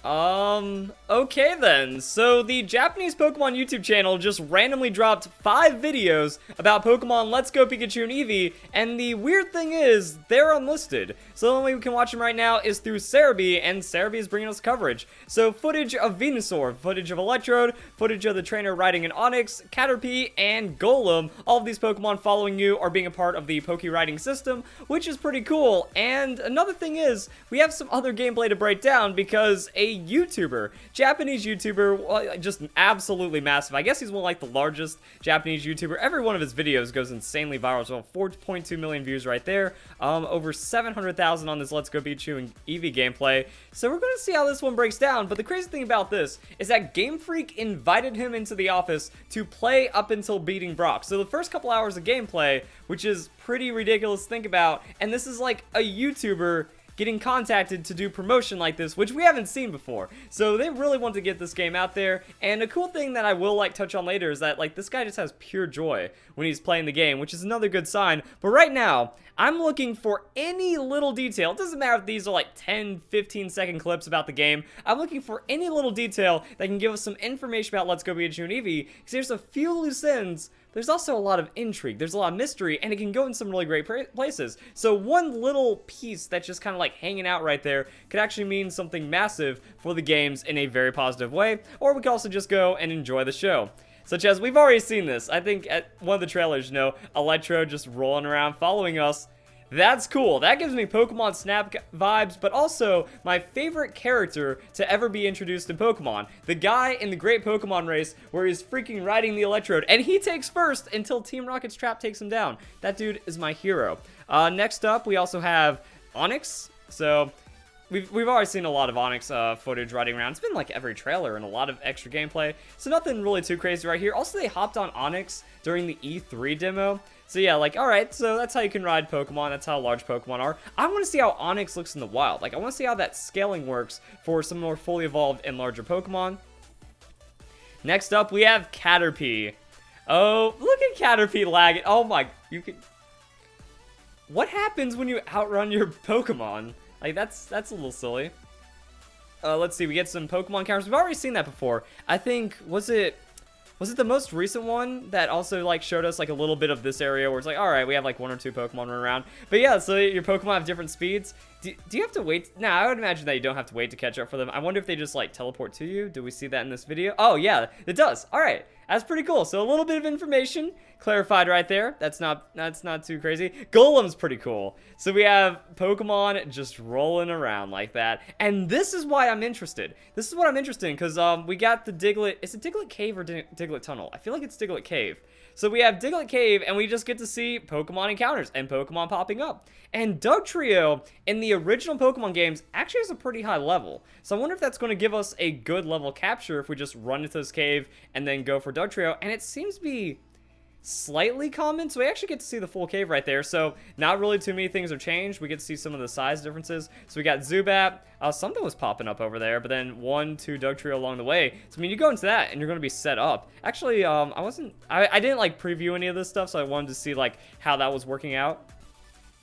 Okay then. So the Japanese Pokemon YouTube channel just randomly dropped 5 videos about Pokemon Let's Go Pikachu and Eevee, and the weird thing is, they're unlisted. So the only way we can watch them right now is through Cerebi, and Cerebi is bringing us coverage. So footage of Venusaur, footage of Electrode, footage of the trainer riding an Onix, Caterpie, and Golem. All of these Pokemon following you are being a part of the Poke Riding system, which is pretty cool. And another thing is, we have some other gameplay to break down because a YouTuber, Japanese YouTuber, well, just absolutely massive. I guess he's one of like the largest Japanese YouTuber. Every one of his videos goes insanely viral. So 4.2 million views right there. Over 700,000 on this Let's Go Pikachu and Eevee gameplay. So we're going to see how this one breaks down. But the crazy thing about this is that Game Freak invited him into the office to play up until beating Brock. So the first couple hours of gameplay, which is pretty ridiculous to think about, and this is like a YouTuber getting contacted to do promotion like this, which we haven't seen before. So they really want to get this game out there. And a cool thing that I will like touch on later is that like this guy just has pure joy when he's playing the game, which is another good sign. But right now, I'm looking for any little detail. It doesn't matter if these are like 10, 15-second clips about the game. I'm looking for any little detail that can give us some information about Let's Go Pikachu and Eevee, because there's a few loose ends. There's also a lot of intrigue, there's a lot of mystery, and it can go in some really great places. So one little piece that's just kind of like hanging out right there could actually mean something massive for the games in a very positive way, or we could also just go and enjoy the show. Such as, we've already seen this, I think at one of the trailers, you know, Electro just rolling around following us. That's cool. That gives me Pokemon Snap vibes, but also my favorite character to ever be introduced in Pokemon. The guy in the Great Pokemon Race where he's freaking riding the Electrode, and he takes first until Team Rocket's trap takes him down. That dude is my hero. Next up, we also have Onix. So We've already seen a lot of Onix footage riding around. It's been like every trailer and a lot of extra gameplay, so nothing really too crazy right here. Also, they hopped on Onix during the E3 demo. So yeah, like, alright, so that's how you can ride Pokemon. That's how large Pokemon are. I want to see how Onix looks in the wild. Like, I want to see how that scaling works for some more fully evolved and larger Pokemon. Next up, we have Caterpie. Oh, look at Caterpie lagging. Oh my, you can... What happens when you outrun your Pokemon? Like, that's a little silly. Let's see, we get some Pokemon counters. We've already seen that before. I think, was it the most recent one that also, like, showed us, like, a little bit of this area where it's like, alright, we have, like, 1 or 2 Pokemon running around. But yeah, so your Pokemon have different speeds. Do you have to wait? Nah, I would imagine that you don't have to wait to catch up for them. I wonder if they just, like, teleport to you. Do we see that in this video? Oh, yeah, it does. Alright, that's pretty cool. So a little bit of information clarified right there. That's not too crazy. Golem's pretty cool. So we have Pokemon just rolling around like that. And this is why I'm interested. This is what I'm interested in, because we got the Diglett. Is it Diglett Cave or Diglett Tunnel? I feel like it's Diglett Cave. So we have Diglett Cave, and we just get to see Pokemon encounters and Pokemon popping up. And Dugtrio in the original Pokemon games actually has a pretty high level. So I wonder if that's going to give us a good level capture if we just run into this cave and then go for Dugtrio. And it seems to be slightly common, so we actually get to see the full cave right there. So not really too many things have changed. We get to see some of the size differences. So we got Zubat. Something was popping up over there, but then 1, 2 Dugtrio along the way. So I mean, you go into that and you're going to be set up. Actually, I didn't like preview any of this stuff, so I wanted to see like how that was working out.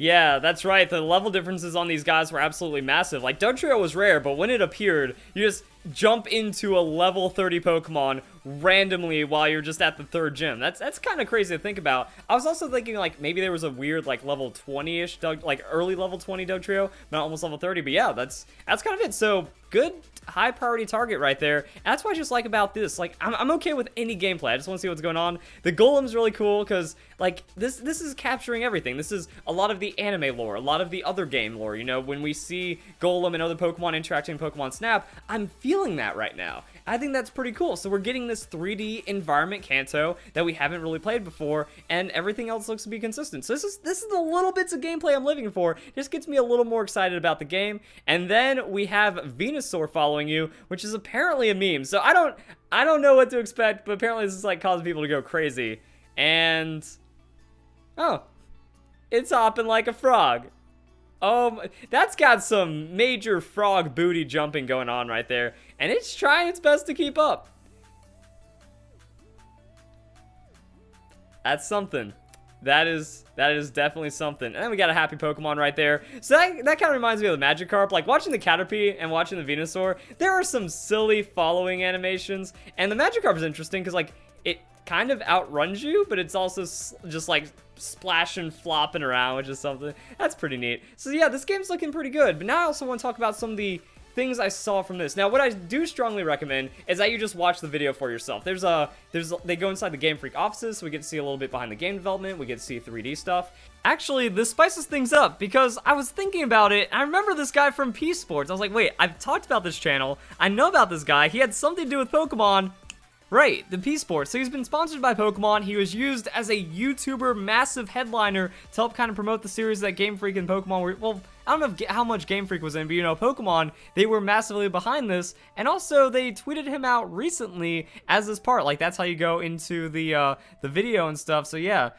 Yeah, that's right. The level differences on these guys were absolutely massive. Like, Dugtrio was rare, but when it appeared, you just jump into a level 30 Pokemon randomly while you're just at the 3rd gym. That's kind of crazy to think about. I was also thinking, like, maybe there was a weird, like, level 20-ish, like, early level 20 Dugtrio, not almost level 30, but yeah, that's kind of it. So, good high priority target right there. And that's what I just like about this. Like, I'm okay with any gameplay. I just want to see what's going on. The Golem's really cool because, like, this is capturing everything. This is a lot of the anime lore, a lot of the other game lore. You know, when we see Golem and other Pokemon interacting in Pokemon Snap, I'm feeling that right now. I think that's pretty cool. So we're getting this 3D environment Kanto that we haven't really played before, and everything else looks to be consistent. So this is the little bits of gameplay I'm living for. It just gets me a little more excited about the game. And then we have Venusaur following you, which is apparently a meme. So I don't know what to expect, but apparently this is like causing people to go crazy. And oh, it's hopping like a frog. That's got some major frog booty jumping going on right there, and it's trying its best to keep up. That's something. That is definitely something. And then we got a happy Pokemon right there. So that kind of reminds me of the Magikarp. Like, watching the Caterpie and watching the Venusaur, there are some silly following animations. And the Magikarp is interesting because, like, it kind of outruns you, but it's also just, like, splashing, flopping around, which is something. That's pretty neat. So, yeah, this game's looking pretty good. But now I also want to talk about some of the things I saw from this. Now, what I do strongly recommend is that you just watch the video for yourself. They go inside the Game Freak offices, so we get to see a little bit behind the game development. We get to see 3D stuff. Actually, this spices things up because I was thinking about it, and I remember this guy from P Sports. I was like, wait, I've talked about this channel. I know about this guy. He had something to do with Pokemon. Right, the P Sports. So he's been sponsored by Pokemon. He was used as a YouTuber, massive headliner to help kind of promote the series that Game Freak and Pokemon were, well, I don't know how much Game Freak was in, but you know, Pokemon, they were massively behind this, and also they tweeted him out recently as this part. Like, that's how you go into the video and stuff. So yeah,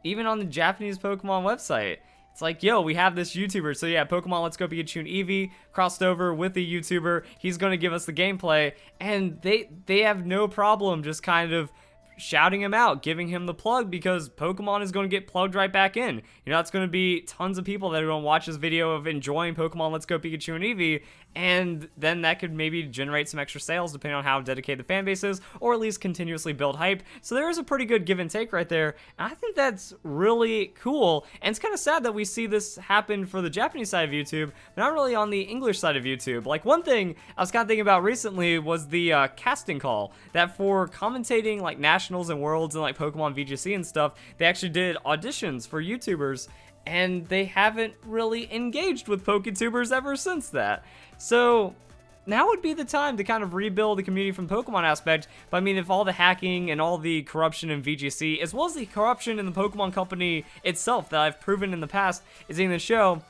even on the Japanese Pokemon website, it's like, yo, we have this YouTuber. So yeah, Pokemon Let's Go Pikachu and Eevee crossed over with the YouTuber. He's going to give us the gameplay, and they have no problem just kind of shouting him out, giving him the plug, because Pokemon is going to get plugged right back in. You know, it's going to be tons of people that are going to watch this video of enjoying Pokemon Let's Go Pikachu and Eevee, and then that could maybe generate some extra sales depending on how dedicated the fan base is, or at least continuously build hype. So there is a pretty good give and take right there, and I think that's really cool. And it's kind of sad that we see this happen for the Japanese side of YouTube, but not really on the English side of YouTube. Like, one thing I was kind of thinking about recently was the casting call, that for commentating like Nationals and Worlds and like Pokemon VGC and stuff, they actually did auditions for YouTubers, and they haven't really engaged with PokeTubers ever since that. So now would be the time to kind of rebuild the community from Pokemon aspect. But I mean, if all the hacking and all the corruption in VGC, as well as the corruption in the Pokemon company itself that I've proven in the past is in the show,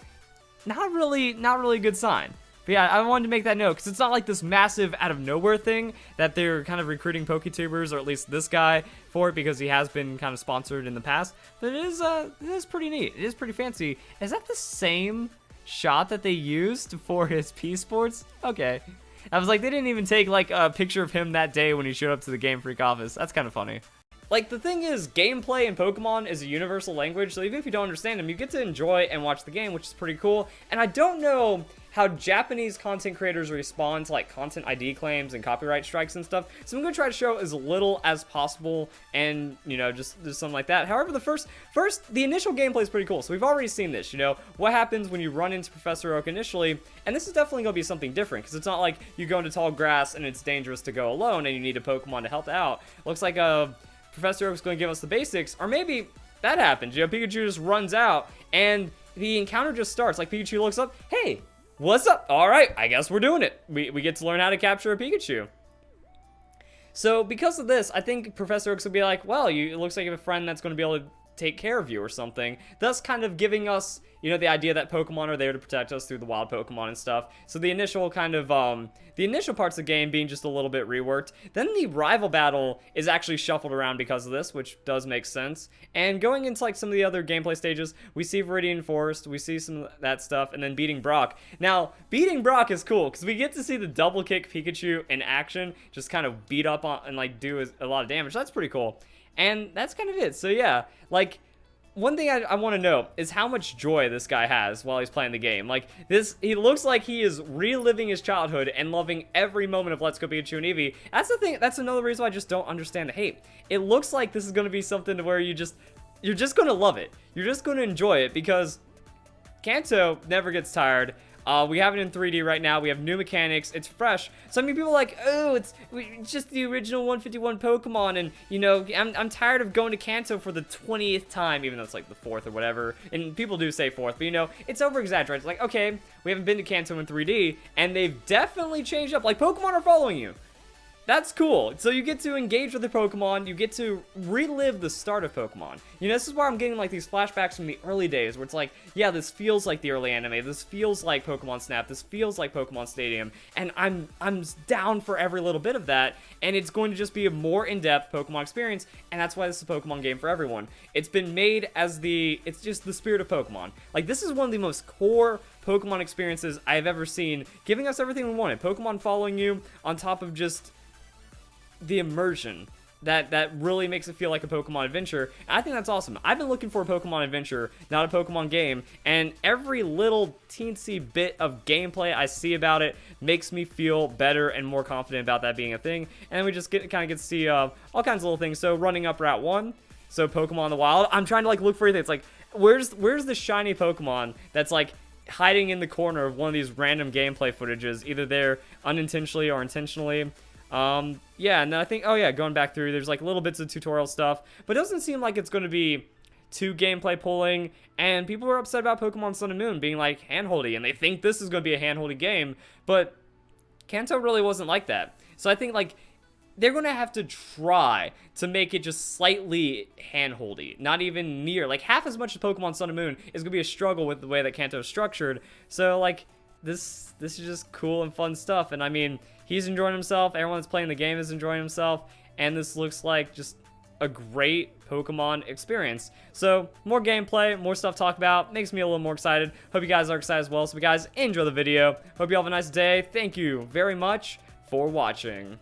not really a good sign. But yeah, I wanted to make that note, because it's not like this massive out of nowhere thing that they're kind of recruiting PokeTubers, or at least this guy, for it, because he has been kind of sponsored in the past. But it is pretty neat. It is pretty fancy. Is that the same shot that they used for his P Sports? Okay. I was like, they didn't even take like a picture of him that day when he showed up to the Game Freak office. That's kind of funny. Like, the thing is, gameplay in Pokemon is a universal language, so even if you don't understand them, you get to enjoy and watch the game, which is pretty cool. And I don't know how Japanese content creators respond to like content ID claims and copyright strikes and stuff, so I'm gonna try to show as little as possible, and you know, just something like that. However, the initial gameplay is pretty cool. So we've already seen this, you know, what happens when you run into Professor Oak initially, and this is definitely gonna be something different, because it's not like you go into tall grass and it's dangerous to go alone and you need a Pokemon to help out. Looks like Professor Oak's gonna give us the basics, or maybe that happens, you know, Pikachu just runs out and the encounter just starts. Like, Pikachu looks up, hey, what's up? All right, I guess we're doing it. We get to learn how to capture a Pikachu. So because of this, I think Professor Oaks will be like, well, it looks like you have a friend that's going to be able to take care of you or something, thus kind of giving us, you know, the idea that Pokemon are there to protect us through the wild Pokemon and stuff. So the initial kind of, the initial parts of the game being just a little bit reworked. Then the rival battle is actually shuffled around because of this, which does make sense. And going into like some of the other gameplay stages, we see Viridian Forest, we see some of that stuff, and then beating Brock. Now, beating Brock is cool, because we get to see the double kick Pikachu in action, just kind of beat up on and like do a lot of damage. That's pretty cool. And that's kind of it. So yeah, like, one thing I want to know is how much joy this guy has while he's playing the game. Like, he looks like he is reliving his childhood and loving every moment of Let's Go Pikachu and Eevee. That's the thing, that's another reason why I just don't understand the hate. It looks like this is going to be something to where you're just going to love it. You're just going to enjoy it, because Kanto never gets tired. We have it in 3D right now. We have new mechanics. It's fresh. So many people are like, oh, it's just the original 151 Pokemon, and you know, I'm tired of going to Kanto for the 20th time, even though it's like the 4th or whatever. And people do say 4th, but you know, it's over exaggerated. It's like, okay, we haven't been to Kanto in 3D, and they've definitely changed up. Like, Pokemon are following you. That's cool. So you get to engage with the Pokemon, you get to relive the start of Pokemon. You know, this is where I'm getting like these flashbacks from the early days, where it's like, yeah, this feels like the early anime, this feels like Pokemon Snap, this feels like Pokemon Stadium, and I'm down for every little bit of that, and it's going to just be a more in-depth Pokemon experience, and that's why this is a Pokemon game for everyone. It's been made as it's just the spirit of Pokemon. Like, this is one of the most core Pokemon experiences I've ever seen, giving us everything we wanted. Pokemon following you, on top of just the immersion that really makes it feel like a Pokemon adventure. And I think that's awesome. I've been looking for a Pokemon adventure, not a Pokemon game, and every little teensy bit of gameplay I see about it makes me feel better and more confident about that being a thing. And we just kind of get to see all kinds of little things. So running up Route 1, so Pokemon in the wild. I'm trying to like look for anything. It's like, where's the shiny Pokemon that's like hiding in the corner of one of these random gameplay footages, either there unintentionally or intentionally. Yeah, and then I think, oh yeah, going back through, there's like little bits of tutorial stuff, but it doesn't seem like it's going to be too gameplay pulling, and people are upset about Pokemon Sun and Moon being like handholdy, and they think this is going to be a handholdy game, but Kanto really wasn't like that. So I think like they're going to have to try to make it just slightly handholdy, not even near, like half as much as Pokemon Sun and Moon is going to be a struggle with the way that Kanto is structured. So like this is just cool and fun stuff, and I mean, he's enjoying himself, everyone that's playing the game is enjoying himself, and this looks like just a great Pokemon experience. So more gameplay, more stuff to talk about, makes me a little more excited. Hope you guys are excited as well. So if you guys enjoy the video, hope you all have a nice day. Thank you very much for watching.